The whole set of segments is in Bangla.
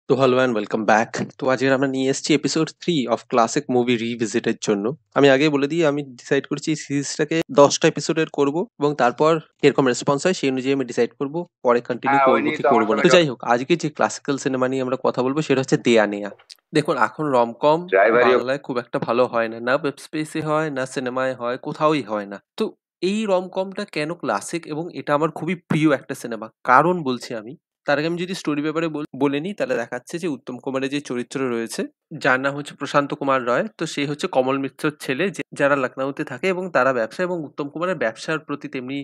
তো হ্যালো অ্যান্ড ওয়েলকাম ব্যাক। তো আজকের আমরা নিয়ে এসেছি এপিসোড 3 অফ ক্লাসিক মুভি রিভিজিটের জন্য। আমি আগেই বলে দিই, আমি ডিসাইড করেছি এই সিরিজটাকে 10টা এপিসোডের করব এবং তারপর কিরকম রেসপন্স হয় সেই অনুযায়ী আমি ডিসাইড করব পরে কন্টিনিউ হ্যাঁ, ওই করব নিয়েই কি তো আমার করব না। সাথে তো যাই হোক, আজকে যে ক্লাসিক্যাল সিনেমা নিয়ে আমরা কথা বলবো সেটা হচ্ছে দেয়া নেয়া। দেখুন, এখন রমকম ড্রাইভারই বাংলায় খুব একটা ভালো হয় না, না ওয়েব স্পেসে হয়, না সিনেমায় হয়, কোথাওই হয় না। তো এই রমকমটা কেন ক্লাসিক এবং এটা আমার খুবই প্রিয় একটা সিনেমা, কারণ বলছি আমি। তার আগে আমি যদি স্টোরি ব্যাপারে বলে নিই, তাহলে দেখাচ্ছে যে উত্তম কুমারের যে চরিত্র রয়েছে, যার নাম হচ্ছে প্রশান্ত কুমার রয়। তো সে হচ্ছে কমল মিত্রর ছেলে, যারা লখনৌতে থাকে এবং তারা ব্যবসা, এবং উত্তম কুমারের ব্যবসার প্রতি তেমনি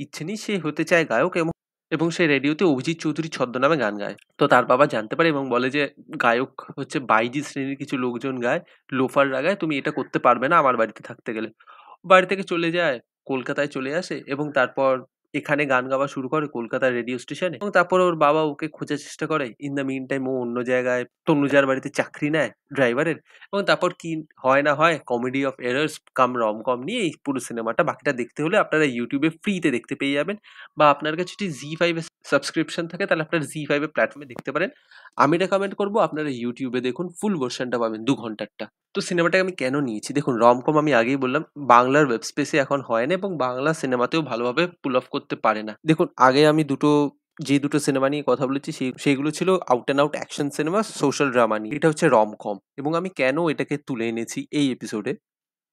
ইচ্ছে নেই, সে হতে চায় গায়ক, এবং সে রেডিওতে অভিজিৎ চৌধুরী ছদ্মনামে গান গায়। তো তার বাবা জানতে পারে এবং বলে যে গায়ক হচ্ছে বাইজি শ্রেণীর কিছু লোকজন গায়, লোফাররা গায়, তুমি এটা করতে পারবে না আমার বাড়িতে থাকতে গেলে। বাড়ি থেকে চলে যায়, কলকাতায় চলে আসে এবং তারপর এখানে গান গাওয়া শুরু করে কলকাতার রেডিও স্টেশনে, এবং তারপর ওর বাবা ওকে খোঁজার চেষ্টা করে। ইন দ্য মিন টাইম ও অন্য জায়গায় তনুজার বাড়িতে চাকরি নেয় ড্রাইভারের, এবং তারপর কি হয় না হয়, comedy of errors cum romcom নিয়ে এই পুরো সিনেমাটা। বাকিটা দেখতে হলে আপনারা ইউটিউবে ফ্রিতে দেখতে পেয়ে যাবেন, বা আপনার কাছে যদি জি5 এর সাবস্ক্রিপশন থাকে তাহলে আপনারা জি5 এর প্ল্যাটফর্মে দেখতে পারেন। আমি রেকমেন্ড করবো আপনারা ইউটিউবে দেখুন, ফুল ভার্সনটা পাবেন 2 ঘন্টারটা। তো সিনেমাটাকে আমি কেন নিয়েছি, দেখুন রমকম আমি আগেই বললাম বাংলার ওয়েব স্পেসে এখন হয় না এবং বাংলা সিনেমাতেও ভালোভাবে পুল অফ করতে পারে না। দেখুন, আগে আমি যে দুটো সিনেমা নিয়ে কথা বলেছি সেইগুলো ছিল out and out action cinema, social drama নিয়ে। এটা হচ্ছে রমকম, এবং আমি কেন এটাকে তুলে এনেছি এই এপিসোডে।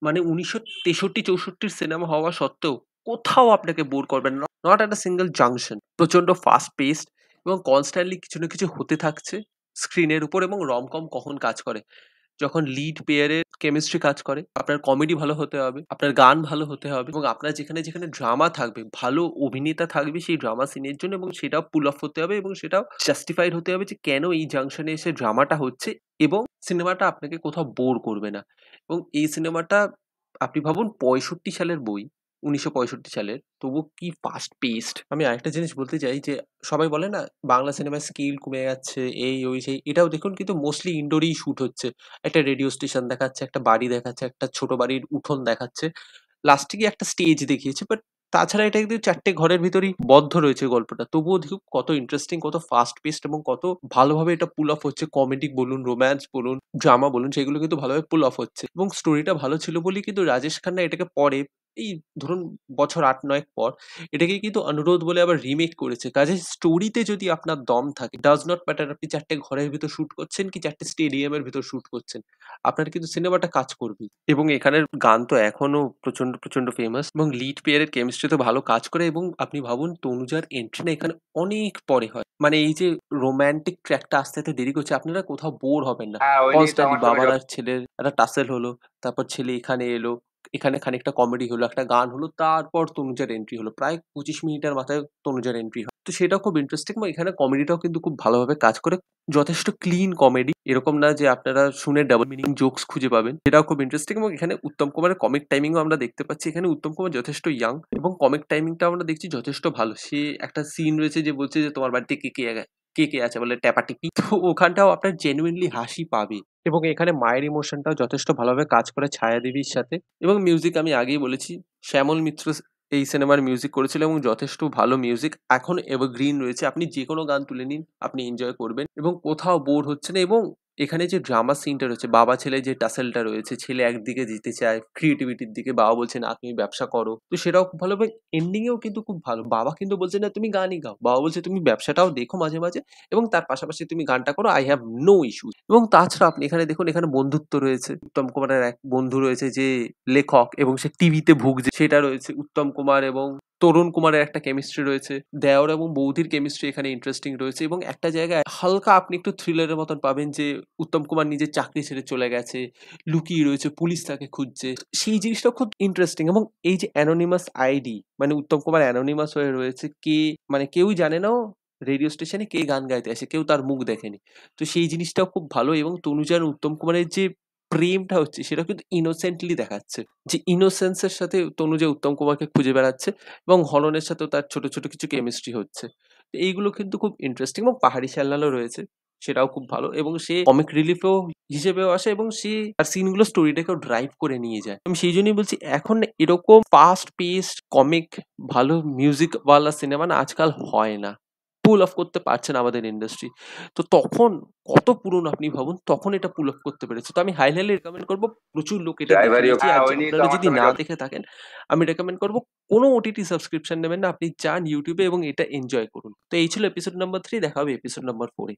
মানে 1963-64 সিনেমা হওয়া সত্ত্বেও কোথাও আপনাকে বোর করবেন না, not at a single junction. প্রচন্ড ফাস্ট পেসড এবং কনস্ট্যান্টলি কিছু না কিছু হতে থাকছে স্ক্রিনের উপর। এবং রমকম কখন কাজ করে, যখন লিড পেয়ারের কেমিস্ট্রি কাজ করে। আপনার কমেডি ভালো হতে হবে, আপনার গান ভালো হতে হবে, এবং আপনার যেখানে যেখানে ড্রামা থাকবে, ভালো অভিনেতা থাকবে সেই ড্রামা সিনের জন্য, এবং সেটাও পুল অফ হতে হবে এবং সেটাও জাস্টিফাইড হতে হবে যে কেন এই জাংশনে এসে ড্রামাটা হচ্ছে, এবং সিনেমাটা আপনাকে কোথাও বোর করবে না। এবং এই সিনেমাটা আপনি ভাবুন, 65 সালের বই, 1965 সালের, তবু কি ফাস্ট পেস্ট। আমি আরেকটা জিনিস বলতে চাই যে সবাই বলে না বাংলা সিনেমার স্কেল কমে যাচ্ছে, এই ওই সেই, এটাও দেখুন কিন্তু মোস্টলি ইনডোরেই শুট হচ্ছে। একটা রেডিও স্টেশন দেখাচ্ছে, একটা বাড়ি দেখাচ্ছে, একটা ছোট বাড়ির উঠোন দেখাচ্ছে, লাস্টে গিয়ে একটা স্টেজ দেখিয়েছে, বাট তাছাড়া এটা কিন্তু 4টে ঘরের ভিতরেই বদ্ধ রয়েছে গল্পটা। তবুও দেখুন কত ইন্টারেস্টিং, কত ফাস্ট পেস্ট, এবং কত ভালোভাবে এটা পুল অফ হচ্ছে। কমেডি বলুন, রোম্যান্স বলুন, ড্রামা বলুন, সেগুলো কিন্তু ভালোভাবে পুল অফ হচ্ছে, এবং স্টোরিটা ভালো ছিল বলেই কিন্তু রাজেশ খান্না এটাকে পরে, এই ধরুন বছর 8-9 পর, এটাকে কিন্তু অনুরোধ বলে আবার রিমেক করেছে। কাজে স্টোরিতে যদি আপনার দম থাকে, ডাজ নট ম্যাটার আপনি 4টে ঘরের ভিতর শুট করছেন কি 4টে স্টেডিয়ামের ভিতর শুট করছেন, আপনার কিন্তু সিনেমাটা কাজ করবেই। এবং এখানের গান তো এখনো প্রচন্ড প্রচন্ড ফেমাস, এবং লিড পেয়ারের কেমিস্ট্রি তো ভালো কাজ করে। এবং আপনি ভাবুন তনুজার এন্ট্রি না এখানে অনেক পরে হয়, মানে এই যে রোমান্টিক ট্র্যাকটা আসতে আসতে দেরি করছে, আপনারা কোথাও বোর হবেন না। হ্যাঁ, ওই নিয়েই তো কনস্ট্যান্টলি আমার সাথে বাবার আর ছেলের একটা টাসেল হলো, তারপর ছেলে এখানে এলো, এখানে খানিকটা কমেডি হলো, একটা গান হলো, তারপর তনুজার এন্ট্রি হলো, প্রায় 25 মিনিটের মাথায় তনুজার এন্ট্রি হয়। তো সেটাও খুব ইন্টারেস্টিং, এবং এখানে কমেডিটাও কিন্তু খুব ভালোভাবে কাজ করে, যথেষ্ট ক্লিন কমেডি, এরকম না যে আপনারা শুনে ডাবল মিনিং জোকস খুঁজে পাবেন। সেটাও খুব ইন্টারেস্টিং, এবং এখানে উত্তম কুমারের কমিক টাইমিংও আমরা দেখতে পাচ্ছি। এখানে উত্তম কুমার যথেষ্ট ইয়াং, এবং কমিক টাইমিংটা আমরা দেখছি যথেষ্ট ভালো। সে একটা সিন রয়েছে যে বলছে যে তোমার বাড়িতে কে কে আছে, বলে ট্যাপাটিপি, তো ওখানটাও আপনার জেনুইনলি হাসি পাবে। এবং এখানে মায়ের ইমোশনটাও যথেষ্ট ভালোভাবে কাজ করে ছায়াদেবীর সাথে। এবং মিউজিক আমি আগেই বলেছি, শ্যামল মিত্র এই সিনেমার মিউজিক করেছিল, এবং যথেষ্ট ভালো মিউজিক, এখন এভারগ্রিন রয়েছে। আপনি যে কোনো গান তুলে নিন, আপনি এনজয় করবেন এবং কোথাও বোর হচ্ছে না। এবং এখানে যে ড্রামা সিনটা রয়েছে, বাবা ছেলে যে টাসেলটা রয়েছে, ছেলে একদিকে যেতে চায় ক্রিয়েটিভিটির দিকে, বাবা বলছে না তুমি ব্যবসা করো, তো সেটাও খুব ভালো। এবং এন্ডিং এও কিন্তু খুব ভালো, বাবা কিন্তু বলছে না তুমি গানই গাও, বাবা বলছে তুমি ব্যবসাটাও দেখো মাঝে মাঝে, এবং তার পাশাপাশি তুমি গানটা করো, আই হ্যাভ নো ইস্যু। এবং তাছাড়া আপনি এখানে দেখুন, এখানে বন্ধুত্ব রয়েছে। উত্তম কুমারের এক বন্ধু রয়েছে যে লেখক, এবং সে টিভিতে ভুগছে, সেটা রয়েছে। উত্তম কুমার এবং তরুণ কুমারের একটা কেমিস্ট্রি রয়েছে, দেওর এবং বৌদির কেমিস্ট্রি এখানে ইন্টারেস্টিং রয়েছে। এবং একটা জায়গায় হালকা আপনি একটু থ্রিলারের মতন পাবেন যে উত্তম কুমার নিজের চাকরি ছেড়ে চলে গেছে, লুকিয়ে রয়েছে, পুলিশ তাকে খুঁজছে, সেই জিনিসটা খুব ইন্টারেস্টিং। এবং এই যে অ্যানোনিমাস আইডি, মানে উত্তম কুমার অ্যানোনিমাস হয়ে রয়েছে, কে মানে কেউই জানে না রেডিও স্টেশনে কে গান গাইতে আসে, কেউ তার মুখ দেখেনি। তো সেই জিনিসটাও খুব ভালো। এবং তনুজার উত্তম কুমারের যে প্রেমটা হচ্ছে সেটা কিন্তু ইনোসেন্টলি দেখাচ্ছে, যে ইনোসেন্সের সাথে তনুজা উত্তম কুমারকে খুঁজে বেড়াচ্ছে, এবং হলনের সাথেও তার ছোট ছোট কিছু কেমিস্ট্রি হচ্ছে। তো এইগুলো কিন্তু খুব ইন্টারেস্টিং। এবং পাহাড়ি শ্যালনালও রয়েছে, সেটাও খুব ভালো, এবং সে কমিক রিলিফও হিসেবেও আসে, এবং সে তার সিনগুলো স্টোরিটাকেও ড্রাইভ করে নিয়ে যায়। আমি সেই জন্যই বলছি এখন এরকম ফাস্ট পেসড কমিক, ভালো মিউজিক ওয়ালা সিনেমা না আজকাল হয় না। পুল অফ করতে পারছে না আমাদের ইন্ডাস্ট্রি। তো তখন কত পুরনো আপনি ভাবুন, তখন এটা পুল অফ করতে পেরেছে। তো আমি হাইলি রেকমেন্ড করব, প্রচুর লোক এটা দেখে ড্রাইভারিও নিয়েছে। আর ওই নিয়ে তো আপনারা আমার যদি সঙ্গে না দেখে থাকেন, আমি রেকমেন্ড করব কোনো ওটিটি সাবস্ক্রিপশন নেবেন না। আপনি যান YouTube এ এবং এটা এনজয় করুন। তো এই ছিল এপিসোড নাম্বার 3। দেখা হবে এপিসোড নাম্বার 4 এ।